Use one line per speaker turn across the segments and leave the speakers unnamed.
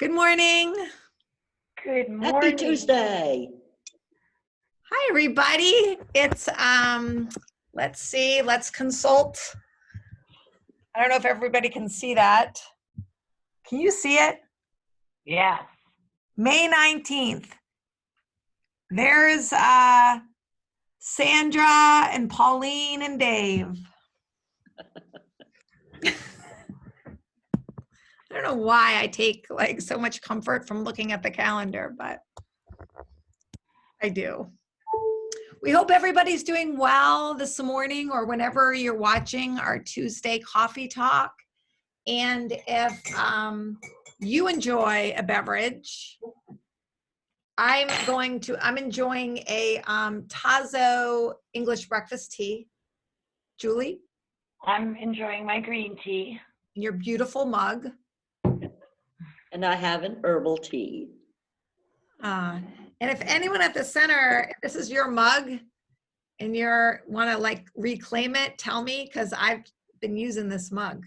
Good morning.
Good
Happy
morning.
Tuesday.
Hi, everybody. It's, let's see, let's consult. I don't know if everybody can see that. Can you see it?
Yes.
May 19th. There's Sandra and Pauline and Dave. I don't know why I take like so much comfort from looking at the calendar, but I do. We hope everybody's doing well this morning or whenever you're watching our Tuesday coffee talk. And if you enjoy a beverage, I'm enjoying a Tazo English breakfast tea. Julie?
I'm enjoying my green tea.
In your beautiful mug.
And I have an herbal tea.
And if anyone at the center, if this is your mug and you want to like reclaim it, tell me, because I've been using this mug.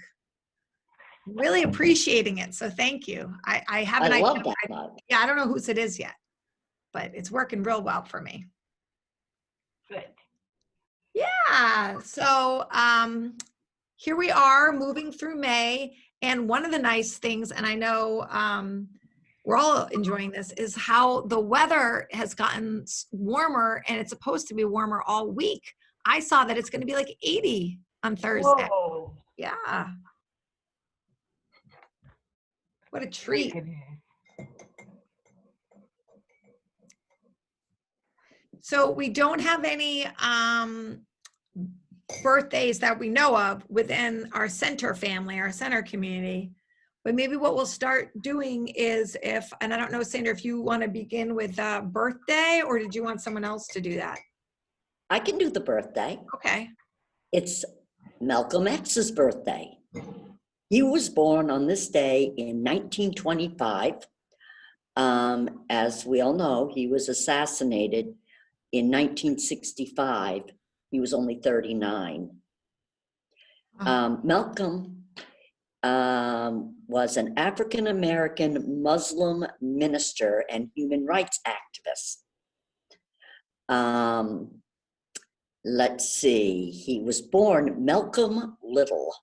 Really appreciating it. So thank you. I haven't.
I love that mug.
Yeah, I don't know whose it is yet, but it's working real well for me.
Good.
Yeah. So here we are moving through May. And one of the nice things, and I know we're all enjoying this, is how the weather has gotten warmer, and it's supposed to be warmer all week. I saw that it's going to be like 80 on Thursday.
Whoa.
Yeah. What a treat. So we don't have any birthdays that we know of within our center family, our center community. But maybe what we'll start doing is and I don't know, Sandra, if you want to begin with birthday, or did you want someone else to do that?
I can do the birthday.
Okay.
It's Malcolm X's birthday. He was born on this day in 1925. As we all know, he was assassinated in 1965. He was only 39. Malcolm was an African-American Muslim minister and human rights activist. Let's see, he was born Malcolm Little.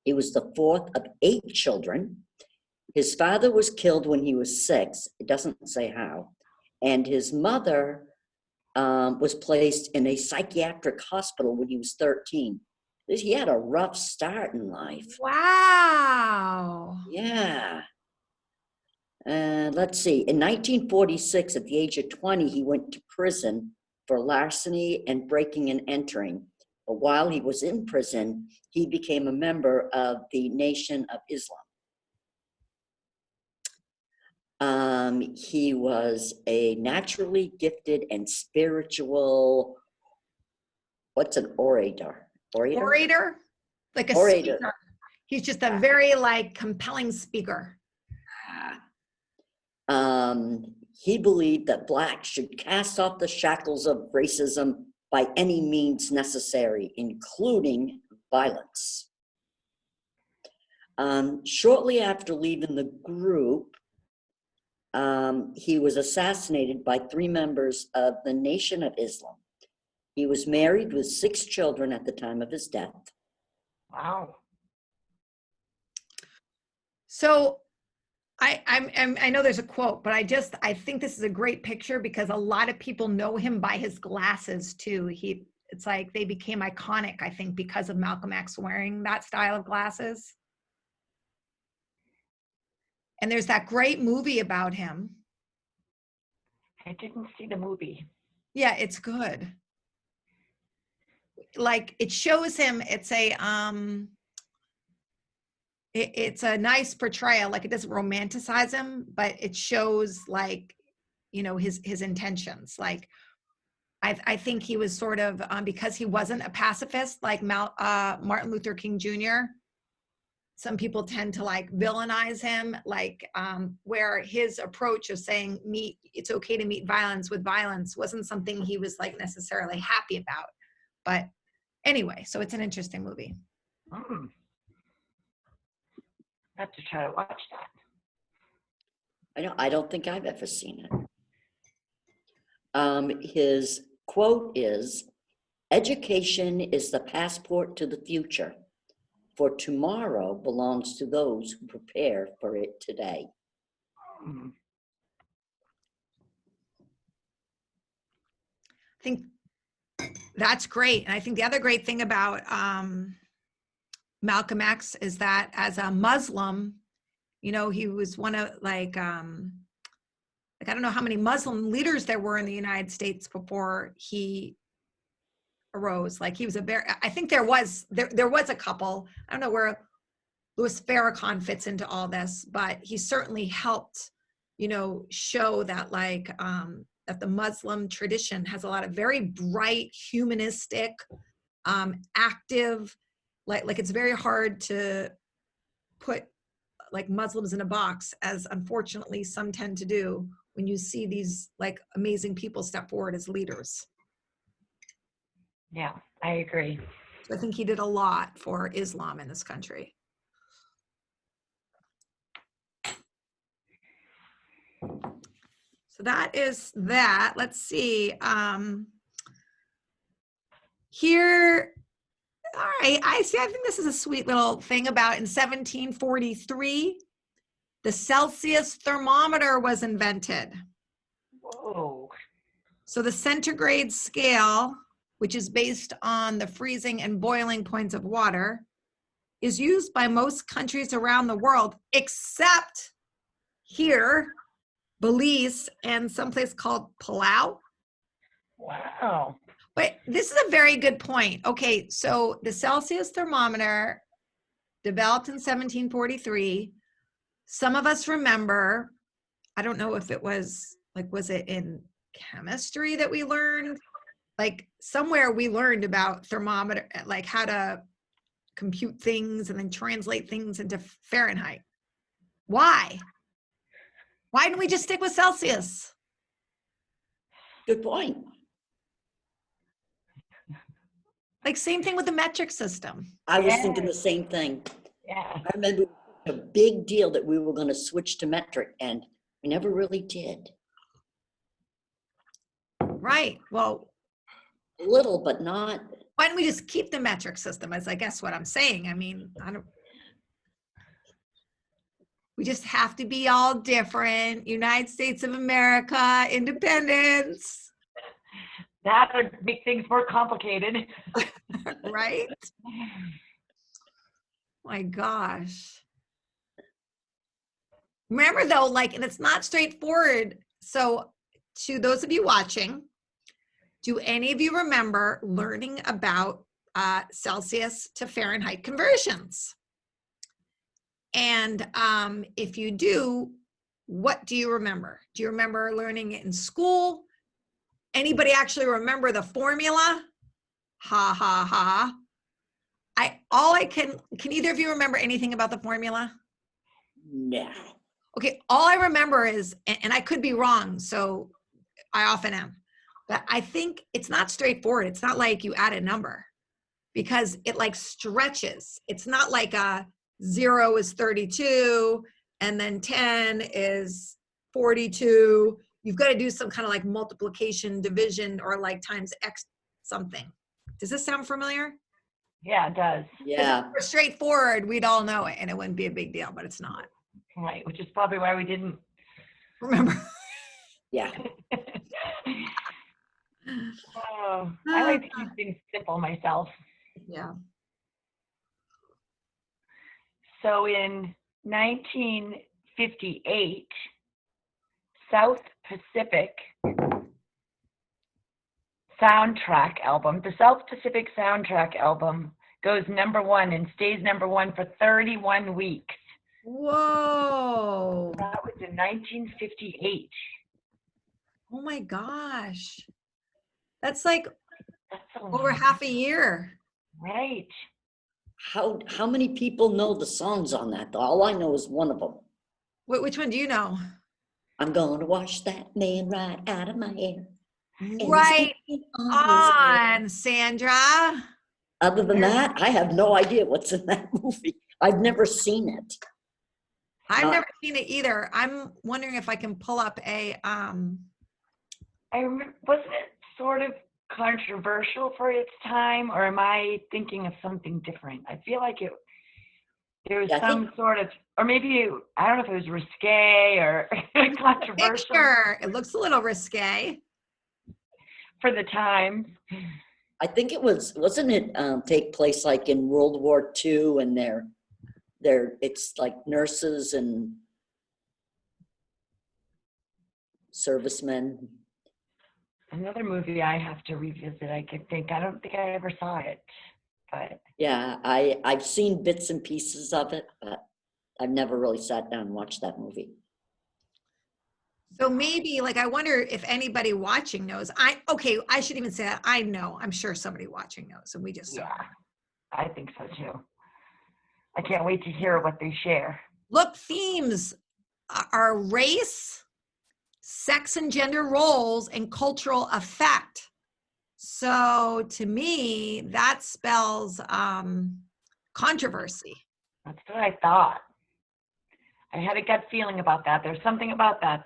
He was the fourth of 8 children. His father was killed when he was 6. It doesn't say how. And his mother was placed in a psychiatric hospital when he was 13. He had a rough start in life.
Wow.
Yeah. Let's see. In 1946, at the age of 20, he went to prison for larceny and breaking and entering. But while he was in prison, he became a member of the Nation of Islam. He was a naturally gifted and spiritual, what's an orator?
Orator? Like a
orator.
speaker. He's just a very like compelling speaker.
He believed that Blacks should cast off the shackles of racism by any means necessary, including violence. Shortly after leaving the group, he was assassinated by 3 members of the Nation of Islam. He was married with 6 children at the time of his death.
Wow.
So I know there's a quote, but I think this is a great picture because a lot of people know him by his glasses too. It's like they became iconic, I think, because of Malcolm X wearing that style of glasses. And there's that great movie about him.
I didn't see the movie.
Yeah, it's good. Like it shows him, it's a nice portrayal. Like it doesn't romanticize him, but it shows like, you know, his intentions. Like I think he was sort of, because he wasn't a pacifist like Martin Luther King Jr., some people tend to like villainize him, like where his approach of saying it's okay to meet violence with violence wasn't something he was like necessarily happy about. But anyway, so it's an interesting movie.
I have to try to watch that.
I don't think I've ever seen it. His quote is, "Education is the passport to the future, for tomorrow belongs to those who prepare for it today."
Mm.
I think that's great. And I think the other great thing about Malcolm X is that as a Muslim, you know, he was one of like I don't know how many Muslim leaders there were in the United States before he arose. Like he was I think there was a couple. I don't know where Louis Farrakhan fits into all this, but he certainly helped, you know, show that like that the Muslim tradition has a lot of very bright, humanistic, active, like it's very hard to put like Muslims in a box, as unfortunately some tend to do when you see these like amazing people step forward as leaders.
Yeah, I agree.
So I think he did a lot for Islam in this country. So that is that. Let's see. Here, all right, I see. I think this is a sweet little thing about in 1743, the Celsius thermometer was invented.
Whoa.
So the centigrade scale, which is based on the freezing and boiling points of water, is used by most countries around the world, except here, Belize, and someplace called Palau.
Wow.
But this is a very good point. Okay, so the Celsius thermometer developed in 1743. Some of us remember, I don't know if it was like, was it in chemistry that we learned? Like somewhere we learned about thermometer, like how to compute things and then translate things into Fahrenheit. Why? Why didn't we just stick with Celsius?
Good point.
Like same thing with the metric system.
I was thinking the same thing.
Yeah.
I remember a big deal that we were going to switch to metric, and we never really did.
Right. Well,
A little, but not.
why don't we just keep the metric system, as I guess what I'm saying? I mean, we just have to be all different. United States of America, independence.
That would make things more complicated.
Right? My gosh. Remember though, like, and it's not straightforward. So to those of you watching, do any of you remember learning about Celsius to Fahrenheit conversions? And if you do, what do you remember? Do you remember learning it in school? Anybody actually remember the formula? Ha ha ha. Can either of you remember anything about the formula?
No.
Okay, all I remember is, and I could be wrong, so I often am, but I think it's not straightforward. It's not like you add a number because it like stretches. It's not like a 0 is 32 and then 10 is 42. You've got to do some kind of like multiplication, division, or like times X something. Does this sound familiar?
Yeah, it does.
Yeah.
If it were straightforward, we'd all know it and it wouldn't be a big deal, but it's not.
Right, which is probably why we didn't.
Remember?
Yeah.
Oh, I like to keep things simple myself.
Yeah.
So in 1958, South Pacific soundtrack album, the South Pacific soundtrack album goes #1 and stays #1 for 31 weeks.
Whoa.
That was in 1958.
Oh my gosh. That's like
That's
over half a year.
Right.
How many people know the songs on that? All I know is one of them.
Which one do you know?
I'm going to wash that man right out of my hair.
Right on, Sandra.
Other than that, I have no idea what's in that movie. I've never seen it.
I've
Not-
never seen it either. I'm wondering if I can pull up a,
I remember, wasn't it sort of controversial for its time, or am I thinking of something different? I feel like there was
Yeah, I
some sort of, or maybe, I don't know if it was risque or controversial
picture. It looks a little risque.
for the time.
I think it wasn't it take place like in World War II, and it's like nurses and servicemen.
Another movie I have to revisit, I could think. I don't think I ever saw it, but
Yeah, I've seen bits and pieces of it, but I've never really sat down and watched that movie.
So maybe, like, I wonder if anybody watching knows. Okay, I should even say that. I know. I'm sure somebody watching knows, and we just don't.
yeah, I think so too. I can't wait to hear what they share.
Look, themes are race, sex and gender roles, and cultural effect. So to me, that spells controversy.
That's what I thought. I had a gut feeling about that. There's something about that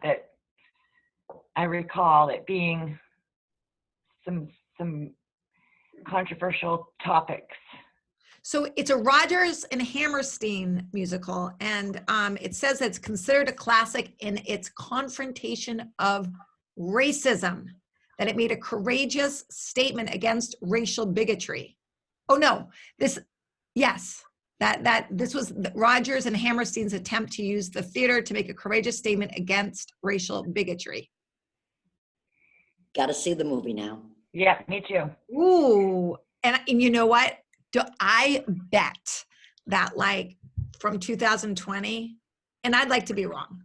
I recall it being some controversial topics.
So it's a Rodgers and Hammerstein musical, and it says it's considered a classic in its confrontation of racism, that it made a courageous statement against racial bigotry. Oh no, this was Rodgers and Hammerstein's attempt to use the theater to make a courageous statement against racial bigotry.
Got to see the movie now.
Yeah, me too.
Ooh, and you know what? I bet that, like, from 2020, and I'd like to be wrong,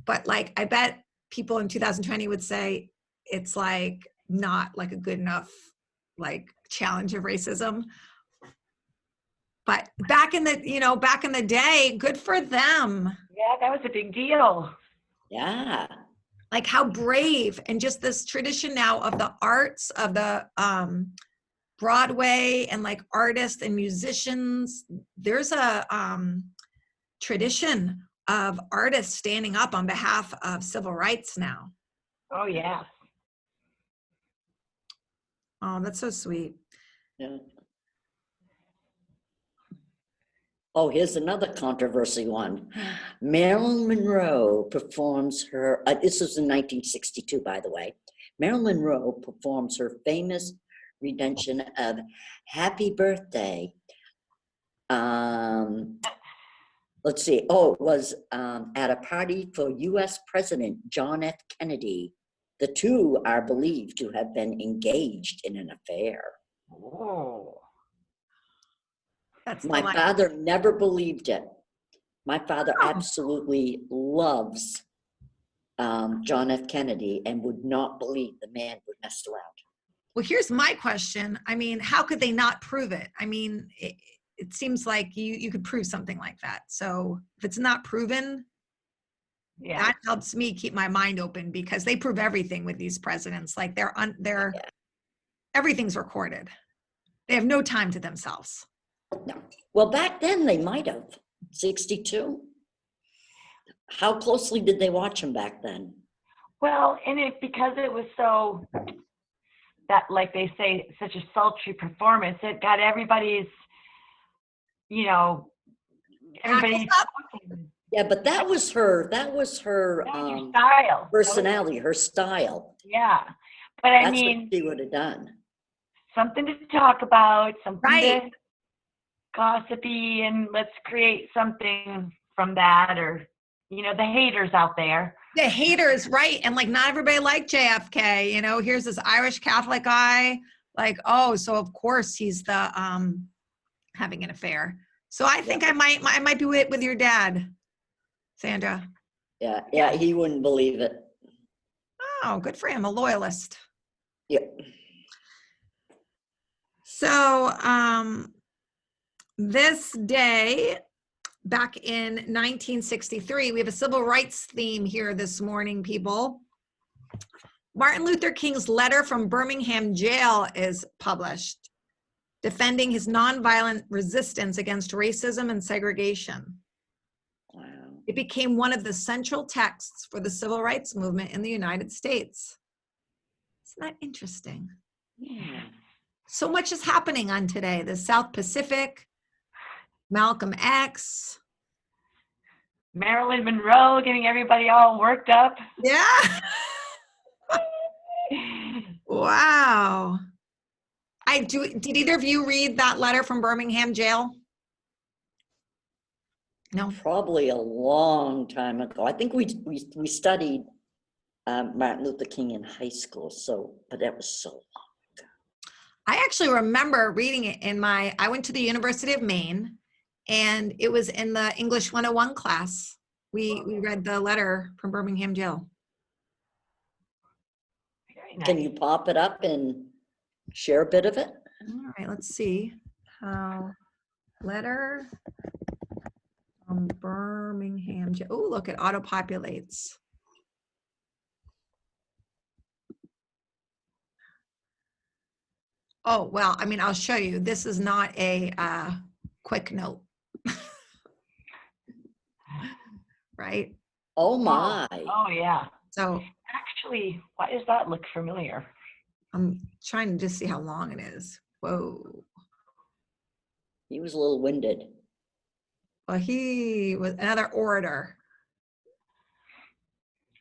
but like, I bet people in 2020 would say it's like not like a good enough like challenge of racism. But back in the day, good for them.
Yeah, that was a big deal.
Yeah.
Like how brave, and just this tradition now of the arts, of the Broadway, and like artists and musicians. There's a tradition of artists standing up on behalf of civil rights now.
Oh yeah.
Oh, that's so sweet.
Yeah. Oh, here's another controversy one. Marilyn Monroe performs her, this was in 1962, by the way. Marilyn Monroe performs her famous rendition of Happy Birthday. Let's see. Oh, it was at a party for U.S. President John F. Kennedy. The two are believed to have been engaged in an affair.
Oh.
That's
My father never believed it. My father absolutely loves John F. Kennedy and would not believe the man would mess around.
Well, here's my question. I mean, how could they not prove it? I mean, it seems like you could prove something like that. So if it's not proven,
Yeah.
that helps me keep my mind open, because they prove everything with these presidents. Like everything's recorded. They have no time to themselves.
No. Well, back then they might have. 62. How closely did they watch him back then?
Well, and because it was so, that, like they say, such a sultry performance, it got everybody's, everybody's
Yeah, but that was her
style.
personality, her style.
Yeah. But I
That's
mean,
what she would have done.
something to talk about, something
Right.
to gossipy, and let's create something from that, or, the haters out there.
The haters, right? And like, not everybody liked JFK. Here's this Irish Catholic guy. Like, oh, so of course he's the having an affair. So I think I might be with your dad, Sandra.
Yeah, he wouldn't believe it.
Oh, good for him, a loyalist.
Yep.
So this day, back in 1963, we have a civil rights theme here this morning, people. Martin Luther King's letter from Birmingham jail is published, defending his nonviolent resistance against racism and segregation.
Wow.
It became one of the central texts for the civil rights movement in the United States. Isn't that interesting?
Yeah.
So much is happening on today. The South Pacific, Malcolm X.
Marilyn Monroe getting everybody all worked up.
Yeah. Wow. Did either of you read that letter from Birmingham jail? No.
Probably a long time ago. I think we studied Martin Luther King in high school. So, but that was so long.
I actually remember reading it I went to the University of Maine, and it was in the English 101 class. We read the letter from Birmingham jail.
Very nice.
Can you pop it up and share a bit of it?
All right, let's see. Letter from Birmingham jail. Oh, look, it auto-populates. Oh, well, I mean, I'll show you. This is not a quick note. Right?
Oh my.
Oh, yeah.
So
Actually, why does that look familiar?
I'm trying to just see how long it is. Whoa.
He was a little winded.
Well, he was another orator.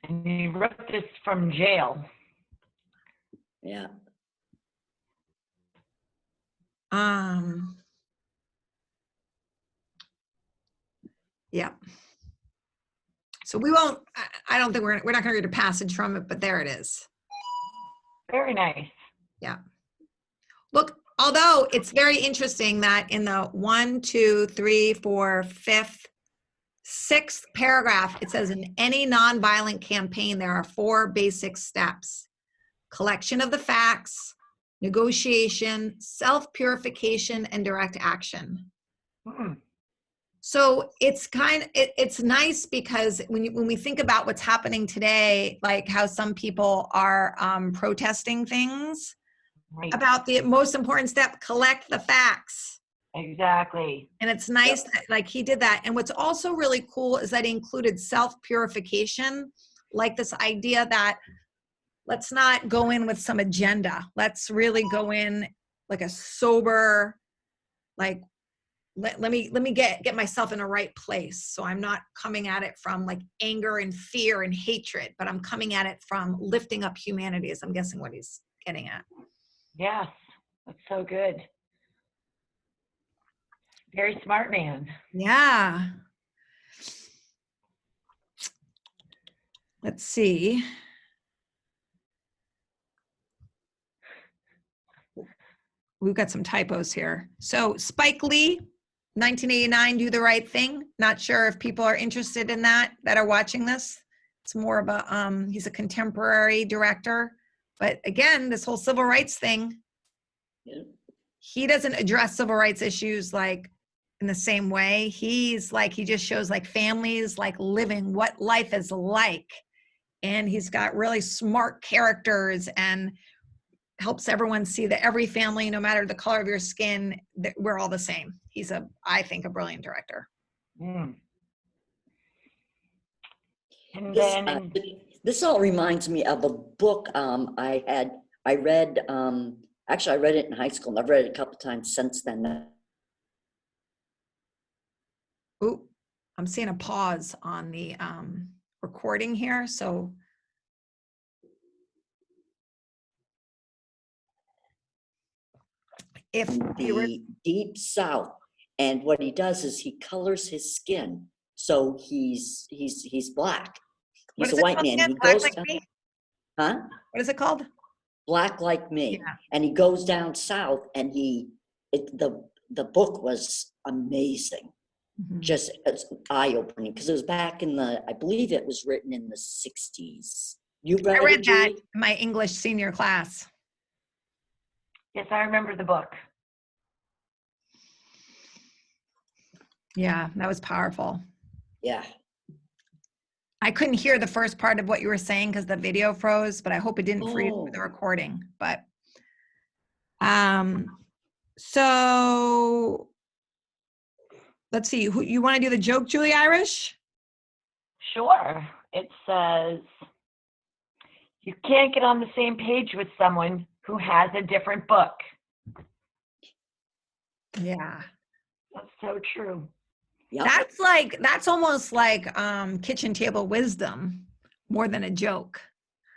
And he wrote this from jail.
Yeah.
Yeah. So we won't, I don't think we're not going to read a passage from it, but there it is.
Very nice.
Yeah. Look, although it's very interesting that in the 1, 2, 3, 4, 5th, 6th paragraph, it says in any nonviolent campaign, there are 4 basic steps: collection of the facts, negotiation, self-purification, and direct action.
Hmm.
So it's it's nice because when we think about what's happening today, like how some people are protesting things,
Right.
about the most important step, collect the facts.
Exactly.
And it's nice that like he did that. And what's also really cool is that he included self-purification, like this idea that let's not go in with some agenda. Let's really go in like a sober, like, let me get myself in a right place. So I'm not coming at it from like anger and fear and hatred, but I'm coming at it from lifting up humanity, as I'm guessing what he's getting at.
Yes, that's so good. Very smart man.
Yeah. Let's see. We've got some typos here. So Spike Lee, 1989, Do the Right Thing. Not sure if people are interested in that are watching this. It's more of a, he's a contemporary director. But again, this whole civil rights thing, he doesn't address civil rights issues like in the same way. He's like, he just shows like families like living what life is like. And he's got really smart characters and helps everyone see that every family, no matter the color of your skin, that we're all the same. He's I think, a brilliant director.
Mm. And
This,
then,
this all reminds me of a book I read, actually I read it in high school, and I've read it a couple times since then.
Ooh, I'm seeing a pause on the recording here. So if
the Deep South, and what he does is he colors his skin, so he's black. He's a white man. He
Black
goes
Like
down,
Me?
huh?
What is it called?
Black Like Me.
Yeah.
And he goes down south, and the book was amazing.
Mhm.
Just eye-opening, because it was back in I believe it was written in the 60s. You read
I read
it,
that
Julie?
in my English senior class.
yes, I remember the book.
Yeah, that was powerful.
Yeah.
I couldn't hear the first part of what you were saying because the video froze, but I hope it didn't freeze for the
Oh.
recording. But so let's see. Who you want to do the joke, Julie Irish?
Sure. It says, you can't get on the same page with someone who has a different book.
Yeah.
That's so true.
Yep.
That's almost like kitchen table wisdom more than a joke.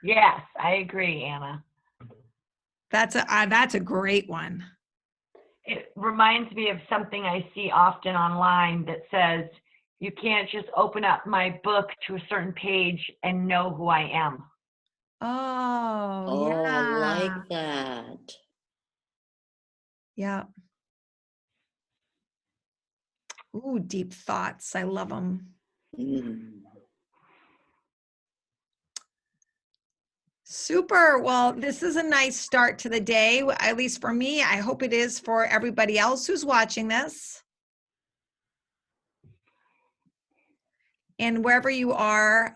Yes, I agree, Anna.
That's a great one.
It reminds me of something I see often online that says, you can't just open up my book to a certain page and know who I am.
Oh,
Oh, I
yeah.
like that.
Yeah. Ooh, deep thoughts. I love them.
Mm.
Super. Well, this is a nice start to the day, at least for me. I hope it is for everybody else who's watching this. And wherever you are,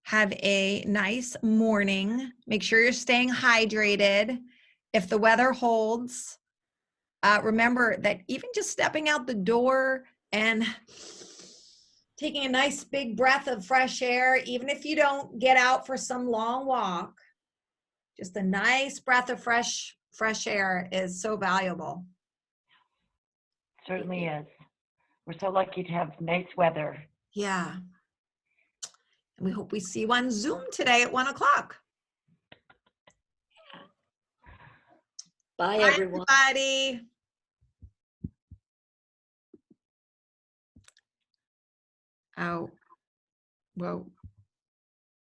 have a nice morning. Make sure you're staying hydrated. If the weather holds, remember that even just stepping out the door and taking a nice big breath of fresh air, even if you don't get out for some long walk, just a nice breath of fresh air is so valuable.
Certainly is. We're so lucky to have nice weather.
Yeah. And we hope we see you on Zoom today at 1:00.
Bye,
Bye,
everyone.
everybody. Oh, whoa.